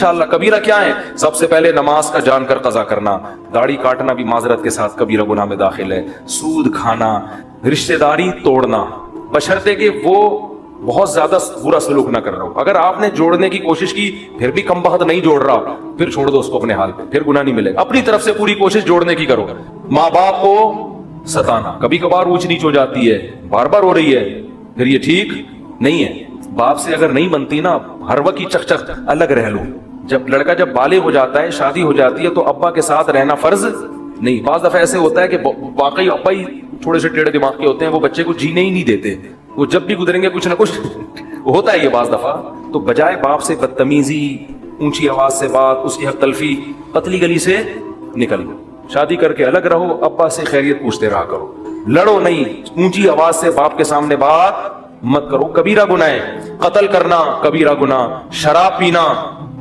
इंशाअल्लाह। कबीरा क्या है? सबसे पहले नमाज का जानकर कज़ा करना, दाढ़ी काटना भी माजरत के साथ कबीरा गुनाह में दाखिल है, सूद खाना, रिश्तेदारी तोड़ना, बशर्ते कि वो बहुत ज्यादा बुरा सलूक ना कर रहा हो। अगर आपने जोड़ने की कोशिश की फिर भी कम वक्त नहीं जोड़ रहा, फिर छोड़ दो उसको अपने हाल पे, फिर गुनाह नहीं मिलेगा। अपनी तरफ से पूरी कोशिश जोड़ने की करो। माँ बाप को सताना, कभी कभार ऊंच नीच हो जाती है, बार बार हो रही है, फिर ये ठीक नहीं है। बाप से अगर नहीं बनती ना, हर वक्त की चक अलग रह लो। जब लड़का जब बालिग हो जाता है, शादी हो जाती है, तो अब्बा के साथ रहना फर्ज नहीं। बाज़ दफा ऐसे होता है कि वाकई अब्बा ही थोड़े से टेढ़े दिमाग के होते हैं, वो बच्चे को जीने ही नहीं देते, वो जब भी गुजरेंगे कुछ ना कुछ होता है ये बाज़ दफा। तो बजाय बाप से बदतमीजी, ऊंची आवाज से बात, उसकी हक तलफी, पतली गली से निकल लो, शादी करके अलग रहो, अब्बा से खैरियत पूछते रहा करो, लड़ो नहीं, ऊंची आवाज से बाप के सामने बात मत करो। कबीरा गुनाह है। कत्ल करना कबीरा गुनाह, शराब पीना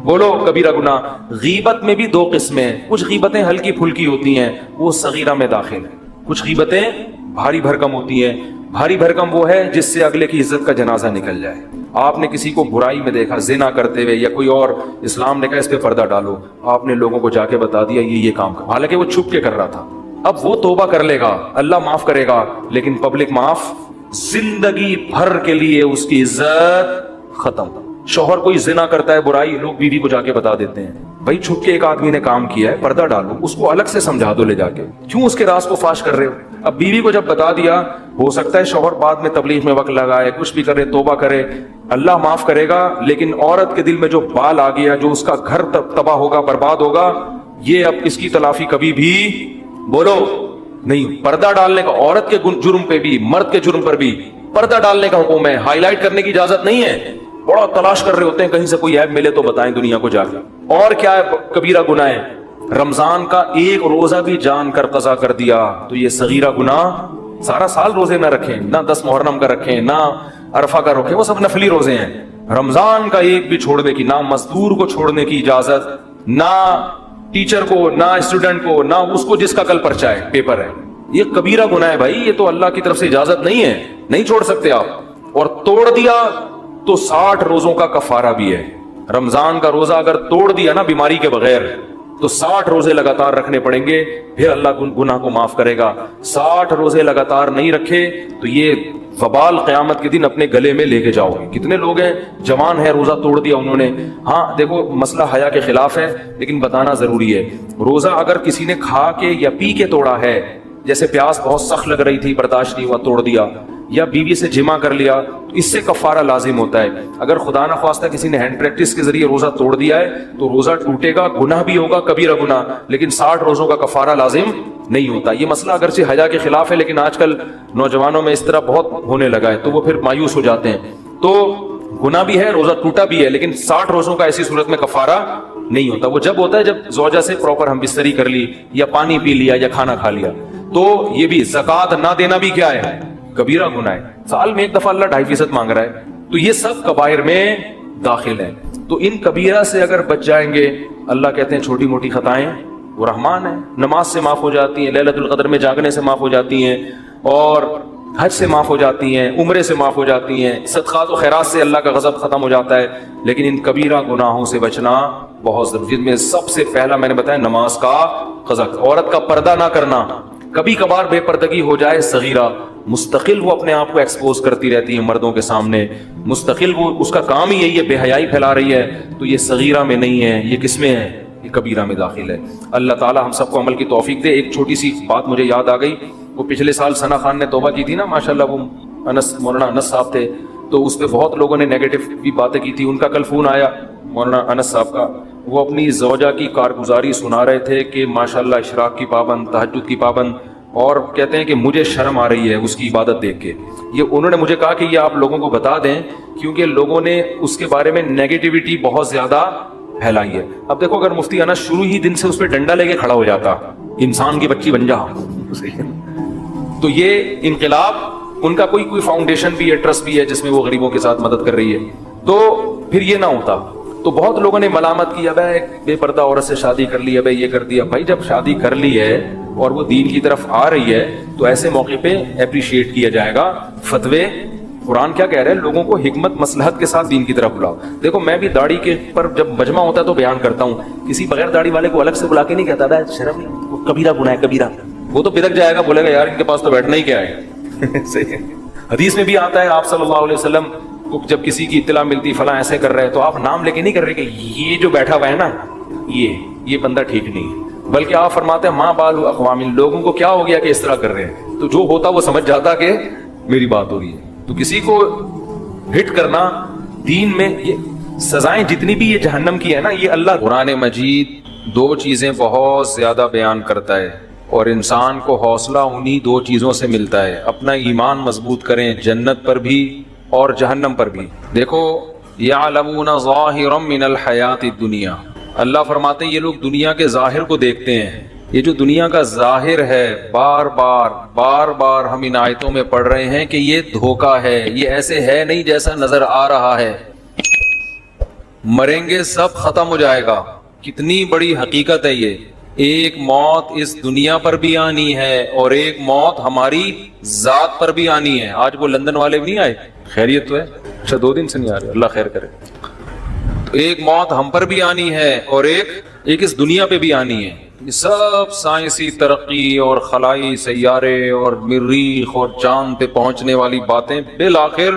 बोलो कबीरा गुनाह। गीबत में भी दो किस्में हैं, कुछ गीबतें हल्की फुल्की होती हैं, वो सगीरा में दाखिल है। कुछ गीबतें भारी भरकम होती हैं। भारी भरकम वो है जिससे अगले की इज्जत का जनाजा निकल जाए। आपने किसी को बुराई में देखा, जिना करते हुए या कोई और, इस्लाम ने कहा इस पे पर्दा डालो, आपने लोगों को जाके बता दिया ये काम कर, हालांकि वो छुप के कर रहा था। अब वो तौबा कर लेगा, अल्लाह माफ करेगा, लेकिन पब्लिक माफ, जिंदगी भर के लिए उसकी इज्जत खत्म। शौहर कोई जिना करता है, बुराई, लोग बीवी को जाके बता देते हैं, भाई छुप के एक आदमी ने काम किया है, पर्दा डालो, उसको अलग से समझा दो ले जाके, क्यों उसके राज को फाश कर रहे हो। अब बीवी को जब बता दिया, हो सकता है शौहर बाद में तबलीग में वक्त लगाए, कुछ भी करे, तौबा करे, अल्लाह माफ करेगा, लेकिन औरत के दिल में जो बाल आ गया, जो उसका घर तबाह होगा, बर्बाद होगा, ये अब इसकी तलाफी कभी भी बोलो नहीं। पर्दा डालने का औरत के जुर्म पे भी, मर्द के जुर्म पर भी पर्दा डालने का हुक्म है, हाईलाइट करने की इजाजत नहीं है। बड़ा तलाश कर रहे होते हैं कहीं से कोई ऐप मिले तो बताएं दुनिया को जाकर। और क्या है कबीरा गुनाह है? रमजान का एक रोजा भी जानकर कज़ा कर दिया तो ये सगीरा गुनाह। सारा साल रोजे ना रखें, ना 10 मुहर्रम का रखें, ना अरफा का रखें, वो सब नफली रोजे हैं। रमजान का एक भी छोड़ने की, ना मजदूर को छोड़ने की इजाजत, ना टीचर को, ना स्टूडेंट को, ना उसको जिसका कल पर्चा है, पेपर है। ये कबीरा गुनाह है भाई, ये तो अल्लाह की तरफ से इजाजत नहीं है, नहीं छोड़ सकते आप। और तोड़ दिया तो 60 रोजों का कफारा भी है। रमजान का रोजा अगर तोड़ दिया ना बीमारी के बगैर, तो 60 रोजे लगातार रखने पड़ेंगे, फिर अल्लाह गुनाह को माफ करेगा। 60 रोजे लगातार नहीं रखे तो ये वबाल क़यामत के दिन अपने गले में लेके जाओगे। कितने लोग हैं, जवान है, रोजा तोड़ दिया उन्होंने। हाँ देखो, मसला हया के खिलाफ है, लेकिन बताना जरूरी है। रोजा अगर किसी ने खा के या पी के तोड़ा है, जैसे प्यास बहुत सख्त लग रही थी, बर्दाश्त नहीं हुआ, तोड़ दिया, या बीवी से जिमा कर लिया, तो इससे कफारा लाजिम होता है। अगर खुदा न ख्वास्ता किसी ने हैंड प्रैक्टिस के जरिए रोजा तोड़ दिया है तो रोजा टूटेगा, गुनाह भी होगा, कबीरा गुनाह, लेकिन 60 रोजों का कफारा लाजिम नहीं होता। ये मसला अगरचे हया के खिलाफ है, लेकिन आजकल नौजवानों में इस तरह बहुत होने लगा है, तो वो फिर मायूस हो जाते हैं। तो गुनाह भी है, रोजा टूटा भी है, लेकिन 60 रोजों का ऐसी सूरत में कफारा नहीं होता। वो जब होता है जब ज़ौजा से प्रॉपर हम बिस्तरी कर ली, या पानी पी लिया, या खाना खा लिया। तो ये भी ज़कात ना देना भी क्या है, कबीरा गुनाह है। साल में एक दफा अल्लाह 2.5% मांग रहा है, तो ये सब कबायर में दाखिल है। तो इन कबीरा से अगर बच जाएंगे, अल्लाह कहते हैं छोटी मोटी खताएं वो रहमान है, नमाज से माफ हो जाती हैं, लैलतुल क़द्र में जागने से माफ हो जाती हैं, और हज से माफ हो जाती हैं, उम्रे से माफ हो जाती हैं, सदक़ात और खैरात से अल्लाह का गज़ब खत्म हो जाता है। लेकिन इन कबीरा गुनाहों से बचना बहुत जरूरी, जिनमें सबसे पहला मैंने बताया नमाज का क़ज़ा, औरत का पर्दा ना करना। कभी कभार बेपर्दगी हो जाए सगीरा, मुस्तकिल वो अपने आप को एक्सपोज करती रहती है मर्दों के सामने, मुस्तकिल वो उसका काम ही यही है, बेहयाई फैला रही है, तो ये सगीरा में नहीं है, ये किसमें है, ये कबीरा में दाखिल है। अल्लाह ताला हम सबको अमल की तौफीक दे। एक छोटी सी बात मुझे याद आ गई, वो पिछले साल सना खान ने तौबा की थी ना, माशाल्लाह, वो मौलाना अनस साहब थे, तो उस पर बहुत लोगों ने नेगेटिव भी बातें की थी। उनका कल फोन आया मौलाना अनस साहब का, वो अपनी ज़ौजा की कारगुजारी सुना रहे थे कि माशाल्लाह इशराक की पाबंद, तहज्जुद की पाबंद, और कहते हैं कि मुझे शर्म आ रही है उसकी इबादत देख के। ये उन्होंने मुझे कहा कि ये आप लोगों को बता दें, क्योंकि लोगों ने उसके बारे में नेगेटिविटी बहुत ज्यादा फैलाई है। अब देखो, अगर मुफ्ती अनस शुरू ही दिन से उस पर डंडा लेके खड़ा हो जाता, इंसान की बच्ची बन जा, तो ये इनकलाब, उनका कोई फाउंडेशन भी है, ट्रस्ट भी है, जिसमें वो गरीबों के साथ मदद कर रही है, तो फिर ये ना होता। तो बहुत लोगों ने मलामत की, अब बेपर्दा औरत से शादी कर ली, अब ये कर दिया। भाई जब शादी कर ली है और वो दीन की तरफ आ रही है, तो ऐसे मौके पे अप्रिशिएट किया जाएगा, फतवे قرآن کیا کہہ رہا ہے؟ لوگوں کو حکمت مصلحت کے ساتھ دین کی طرف بلاؤ. دیکھو میں بھی داڑھی کے پر جب مجمع ہوتا ہے تو بیان کرتا ہوں, کسی بغیر داڑھی والے کو الگ سے بلا کے نہیں کہتا ہے شرم نہیں, وہ کبیرہ گناہ ہے کبیرہ. وہ تو بدک جائے گا, بولے گا یار ان کے پاس تو بیٹھنا ہی کیا ہے. صحیح ہے. حدیث میں بھی آتا ہے آپ صلی اللہ علیہ وسلم کو جب کسی کی اطلاع ملتی فلاں ایسے کر رہے ہیں تو آپ نام لے کے نہیں کر رہے کہ یہ جو بیٹھا ہوا ہے نا یہ بندہ ٹھیک نہیں ہے, بلکہ آپ فرماتے ہیں ماں بال اقوام, لوگوں کو کیا ہو گیا کہ اس طرح کر رہے ہیں. تو جو ہوتا وہ سمجھ جاتا کہ میری بات ہو رہی ہے. تو کسی کو ہٹ کرنا دین میں, یہ سزائیں جتنی بھی یہ جہنم کی ہے نا, یہ اللہ قرآن مجید دو چیزیں بہت زیادہ بیان کرتا ہے, اور انسان کو حوصلہ انہی دو چیزوں سے ملتا ہے. اپنا ایمان مضبوط کریں جنت پر بھی اور جہنم پر بھی. دیکھو یعلمون ظاہرا من الحیات الدنیا, اللہ فرماتے ہیں یہ لوگ دنیا کے ظاہر کو دیکھتے ہیں. یہ جو دنیا کا ظاہر ہے بار بار ہم ان آیتوں میں پڑھ رہے ہیں کہ یہ دھوکہ ہے, یہ ایسے ہے نہیں جیسا نظر آ رہا ہے. مریں گے سب ختم ہو جائے گا. کتنی بڑی حقیقت ہے یہ. ایک موت اس دنیا پر بھی آنی ہے اور ایک موت ہماری ذات پر بھی آنی ہے. آج وہ لندن والے بھی نہیں آئے, خیریت تو ہے؟ اچھا 2 دن سے نہیں آ رہے, اللہ خیر کرے. تو ایک موت ہم پر بھی آنی ہے اور ایک اس دنیا پہ بھی آنی ہے. یہ سب سائنسی ترقی اور خلائی سیارے اور مریخ اور چاند پہ پہنچنے والی باتیں بالآخر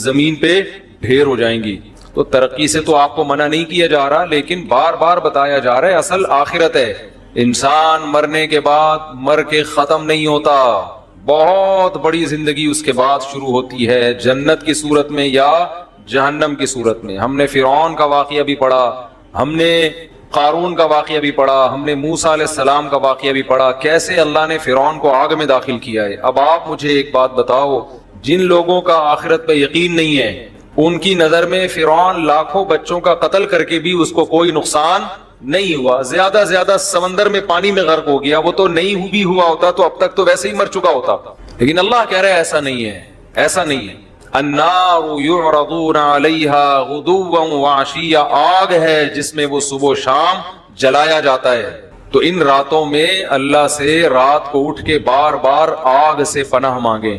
زمین پہ ڈھیر ہو جائیں گی. تو ترقی سے تو آپ کو منع نہیں کیا جا رہا, لیکن بار بار بتایا جا رہا ہے اصل آخرت ہے. انسان مرنے کے بعد مر کے ختم نہیں ہوتا, بہت بڑی زندگی اس کے بعد شروع ہوتی ہے, جنت کی صورت میں یا جہنم کی صورت میں. ہم نے فرعون کا واقعہ بھی پڑھا, ہم نے قارون کا واقعہ بھی پڑھا, ہم نے موسیٰ علیہ السلام کا واقعہ بھی پڑھا, کیسے اللہ نے فرعون کو آگ میں داخل کیا ہے. اب آپ مجھے ایک بات بتاؤ, جن لوگوں کا آخرت پہ یقین نہیں ہے ان کی نظر میں فرعون لاکھوں بچوں کا قتل کر کے بھی اس کو کوئی نقصان نہیں ہوا, زیادہ زیادہ سمندر میں پانی میں غرق ہو گیا, وہ تو نہیں بھی ہوا ہوتا تو اب تک تو ویسے ہی مر چکا ہوتا. لیکن اللہ کہہ رہا ہے ایسا نہیں ہے, ایسا نہیں ہے. النار یعرضون علیہا غدوا وعشیا, آگ ہے جس میں وہ صبح و شام جلایا جاتا ہے. تو ان راتوں میں اللہ سے رات کو اٹھ کے بار بار آگ سے پناہ مانگیں.